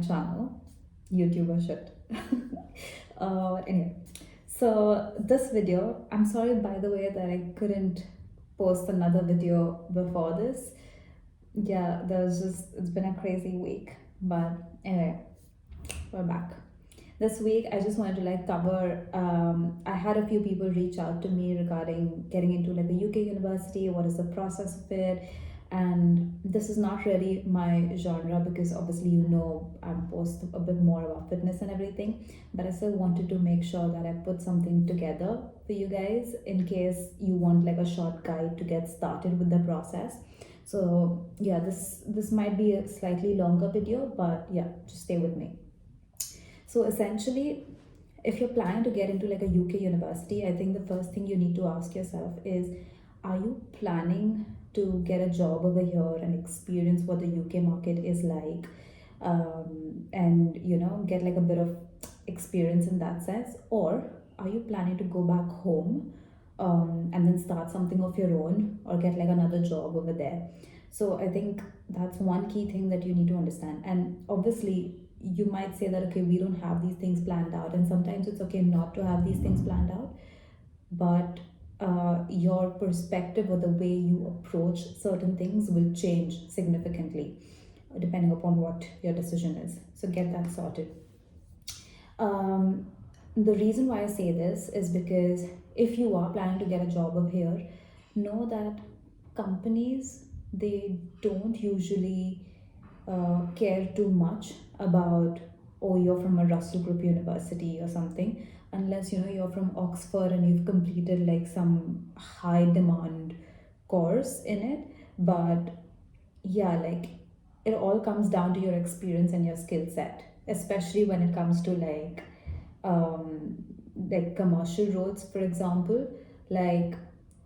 channel, YouTuber shit. Anyway, so this video, I'm sorry by the way that I couldn't post another video before this. Yeah, it's been a crazy week. But anyway, we're back. This week, I just wanted to like cover. I had a few people reach out to me regarding getting into like a UK university. What is the process of it? And this is not really my genre because obviously I'm post a bit more about fitness and everything, but I still wanted to make sure that I put something together for you guys in case you want like a short guide to get started with the process. So yeah, this might be a slightly longer video, but yeah, just stay with me. So essentially, if you're planning to get into like a UK university, I think the first thing you need to ask yourself is, are you planning to get a job over here and experience what the UK market is like, and get like a bit of experience in that sense, or are you planning to go back home, and then start something of your own or get like another job over there? So I think that's one key thing that you need to understand. And obviously, you might say that, okay, we don't have these things planned out, and sometimes it's okay not to have these things planned out, but your perspective or the way you approach certain things will change significantly depending upon what your decision is. So get that sorted. The reason why I say this is because if you are planning to get a job over here, know that companies, they don't usually care too much about, oh, you're from a Russell Group University or something, unless you're from Oxford and you've completed like some high demand course in it. But yeah, like it all comes down to your experience and your skill set, especially when it comes to like commercial roles, for example. Like,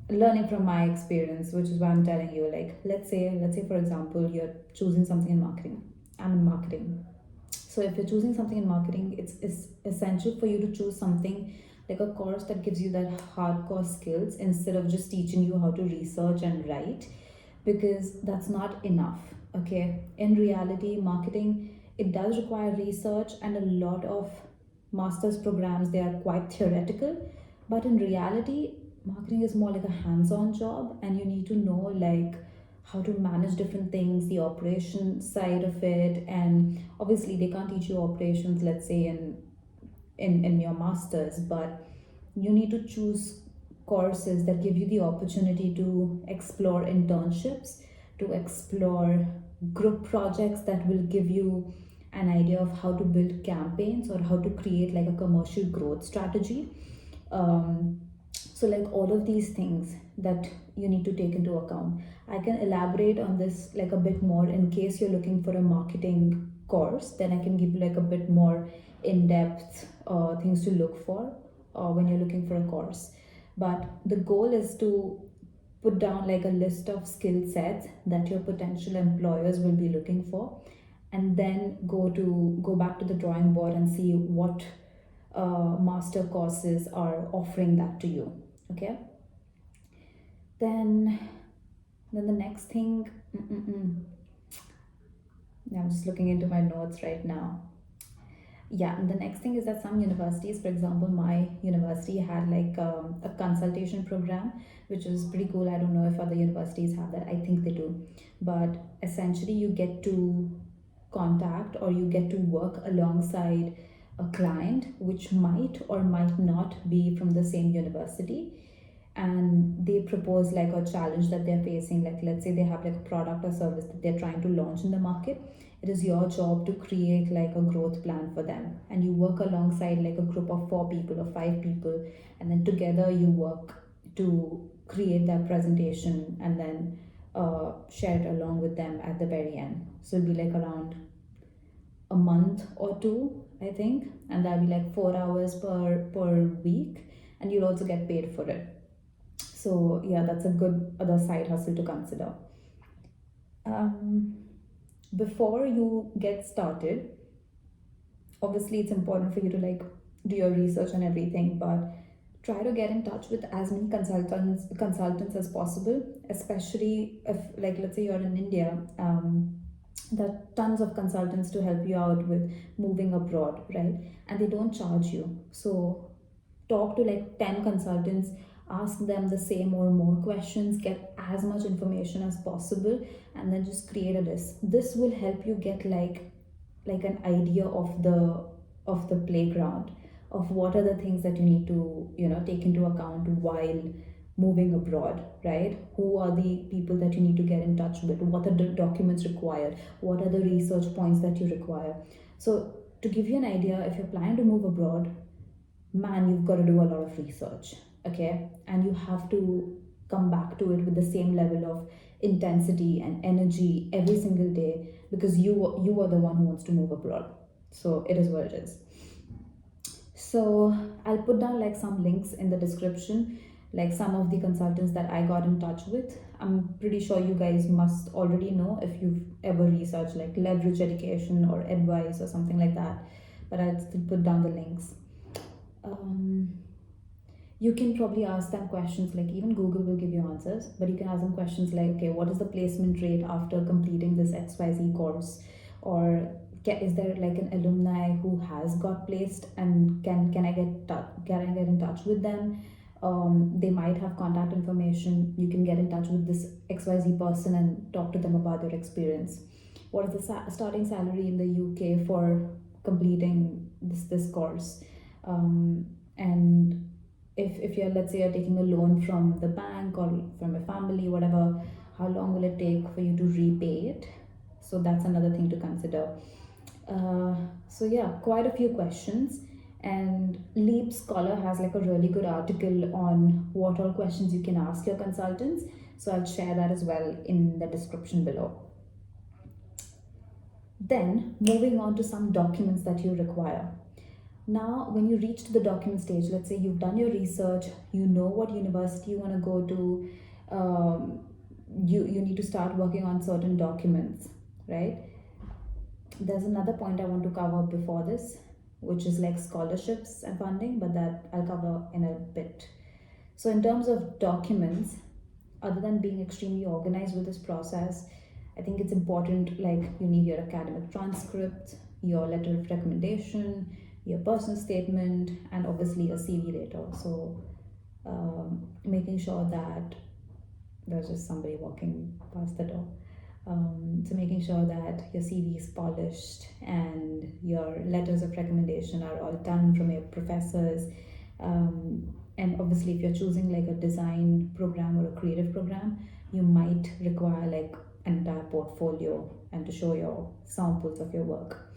learning from my experience, which is why I'm telling you, like let's say for example, you're choosing something in marketing. I'm in marketing. So if you're choosing something in marketing, it's essential for you to choose something like a course that gives you that hardcore skills instead of just teaching you how to research and write, because that's not enough. Okay, in reality, marketing, it does require research, and a lot of master's programs, they are quite theoretical, but in reality, marketing is more like a hands-on job, and you need to know like how to manage different things, the operation side of it. And obviously they can't teach you operations, let's say in your masters, but you need to choose courses that give you the opportunity to explore internships, to explore group projects that will give you an idea of how to build campaigns or how to create like a commercial growth strategy. So like all of these things that you need to take into account. I can elaborate on this like a bit more in case you're looking for a marketing course. Then I can give you like a bit more in-depth things to look for when you're looking for a course. But the goal is to put down like a list of skill sets that your potential employers will be looking for, and then go back to the drawing board and see what master courses are offering that to you. Okay, then the next thing. I'm just looking into my notes right now. Yeah, and the next thing is that some universities, for example, my university had like a consultation program, which is pretty cool. I don't know if other universities have that. I think they do. But essentially, you get to contact or you get to work alongside a client which might or might not be from the same university, and they propose like a challenge that they're facing. Like, let's say they have like a product or service that they're trying to launch in the market. It is your job to create like a growth plan for them, and you work alongside like a group of 4 people or 5 people, and then together you work to create that presentation and then share it along with them at the very end. So it'll be like around a month or two, I think, and that'll be like 4 hours per week, and you'll also get paid for it. So yeah, that's a good other side hustle to consider. Um, Before you get started, obviously it's important for you to like do your research and everything, but try to get in touch with as many consultants as possible, especially if, like, let's say you're in India. There are tons of consultants to help you out with moving abroad, right? And they don't charge you. So talk to like 10 consultants, ask them the same or more questions, get as much information as possible, and then just create a list. This will help you get like an idea of the playground, of what are the things that you need to take into account while moving abroad, right? Who are the people that you need to get in touch with, what are the documents required, what are the research points that you require. So to give you an idea, if you're planning to move abroad, man, you've got to do a lot of research, okay? And you have to come back to it with the same level of intensity and energy every single day, because you are the one who wants to move abroad. So it is what it is. So I'll put down like some links in the description, like some of the consultants that I got in touch with. I'm pretty sure you guys must already know if you've ever researched like leverage education or advice or something like that, but I'll still put down the links. um, you can probably ask them questions, like even Google will give you answers, but you can ask them questions like, okay, what is the placement rate after completing this XYZ course? Or is there like an alumni who has got placed, and can I get in touch with them? They might have contact information. You can get in touch with this XYZ person and talk to them about their experience. What is the starting salary in the UK for completing this course? And if you're, let's say you're taking a loan from the bank or from a family, whatever, how long will it take for you to repay it? So that's another thing to consider. So yeah, quite a few questions. And Leap Scholar has like a really good article on what all questions you can ask your consultants, so I'll share that as well in the description below. Then moving on to some documents that you require. Now, when you reach to the document stage, let's say you've done your research, you know what university you want to go to, you need to start working on certain documents, right? There's another point I want to cover before this, which is like scholarships and funding, but that I'll cover in a bit. So, in terms of documents, other than being extremely organized with this process, I think it's important, like you need your academic transcript, your letter of recommendation, your personal statement, and obviously a CV later. So making sure that there's just somebody walking past the door. So making sure that your CV is polished and your letters of recommendation are all done from your professors. And obviously, if you're choosing like a design program or a creative program, you might require like an entire portfolio and to show your samples of your work.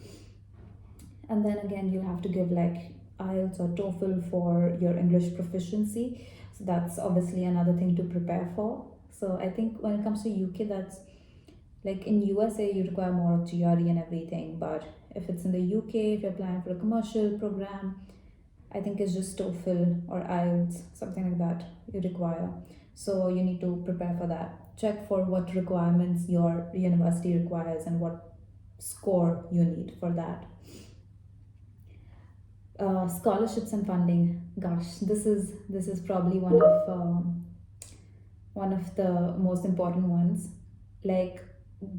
And then again, you have to give like IELTS or TOEFL for your English proficiency. So that's obviously another thing to prepare for. So I think when it comes to UK, that's like in USA, you require more of GRE and everything. But if it's in the UK, if you're applying for a commercial program, I think it's just TOEFL or IELTS, something like that you require. So you need to prepare for that. Check for what requirements your university requires and what score you need for that. Scholarships and funding. Gosh, this is probably one of the most important ones. Like,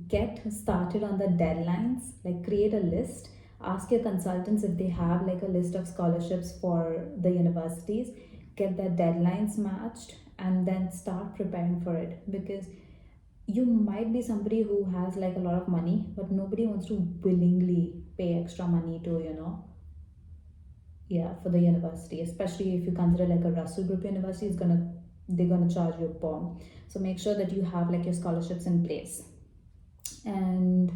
get started on the deadlines. Like, create a list. Ask your consultants if they have like a list of scholarships for the universities. Get their deadlines matched, and then start preparing for it, because you might be somebody who has like a lot of money, but nobody wants to willingly pay extra money to yeah, for the university, especially if you consider like a Russell Group university, they're gonna charge you a bomb. So make sure that you have like your scholarships in place. And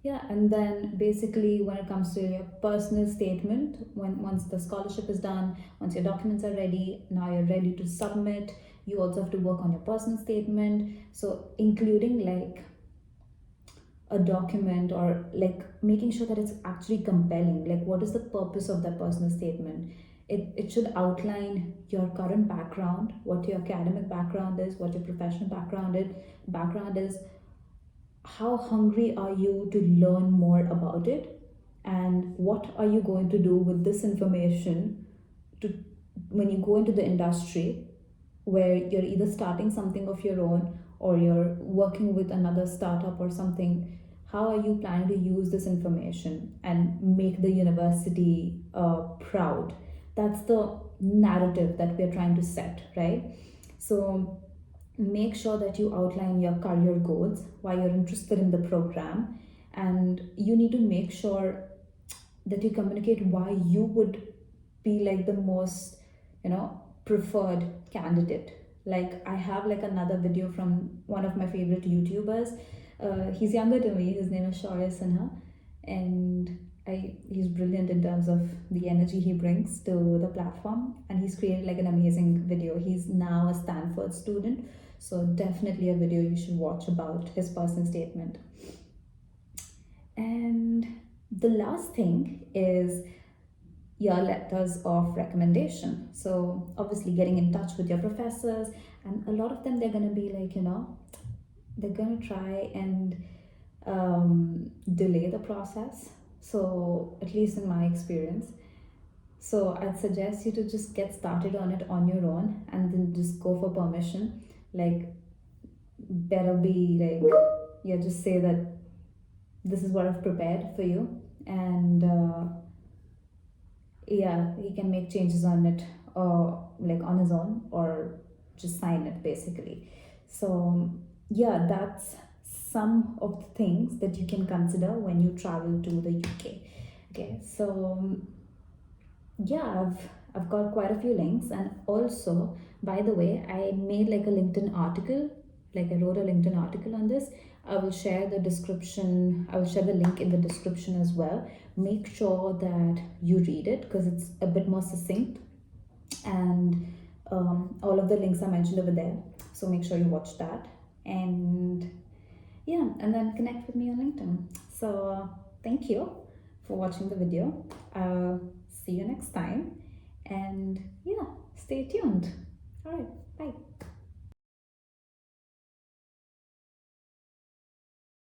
yeah, and then basically when it comes to your personal statement, once the scholarship is done, once your documents are ready, now you're ready to submit. You also have to work on your personal statement. So including like a document, or like making sure that it's actually compelling, like what is the purpose of that personal statement. It should outline your current background, what your academic background is, what your professional background is, how hungry are you to learn more about it, and what are you going to do with this information when you go into the industry, where you're either starting something of your own, or you're working with another startup or something, how are you planning to use this information and make the university proud? That's the narrative that we're trying to set, right? So make sure that you outline your career goals, why you're interested in the program, and you need to make sure that you communicate why you would be like the most, preferred candidate. Like I have like another video from one of my favorite YouTubers. He's younger to me. His name is Shaurya Sinha, and he's brilliant in terms of the energy he brings to the platform, and he's created like an amazing video. He's now a Stanford student, so definitely a video you should watch about his personal statement. And the last thing is your letters of recommendation. So obviously getting in touch with your professors, and a lot of them, they're going to be like, they're going to try and delay the process. So at least in my experience, so I'd suggest you to just get started on it on your own and then just go for permission. Like, better be like, yeah, just say that this is what I've prepared for you, and yeah, he can make changes on it, or like on his own, or just sign it basically. So yeah, that's some of the things that you can consider when you travel to the UK. Okay, so yeah, I've got quite a few links, and also, by the way, I made like a LinkedIn article, like I wrote a LinkedIn article on this. I will share the description, I will share the link in the description as well. Make sure that you read it because it's a bit more succinct, and all of the links are mentioned over there. So make sure you watch that, and yeah, and then connect with me on LinkedIn. So thank you for watching the video. See you next time, and yeah, stay tuned. All right.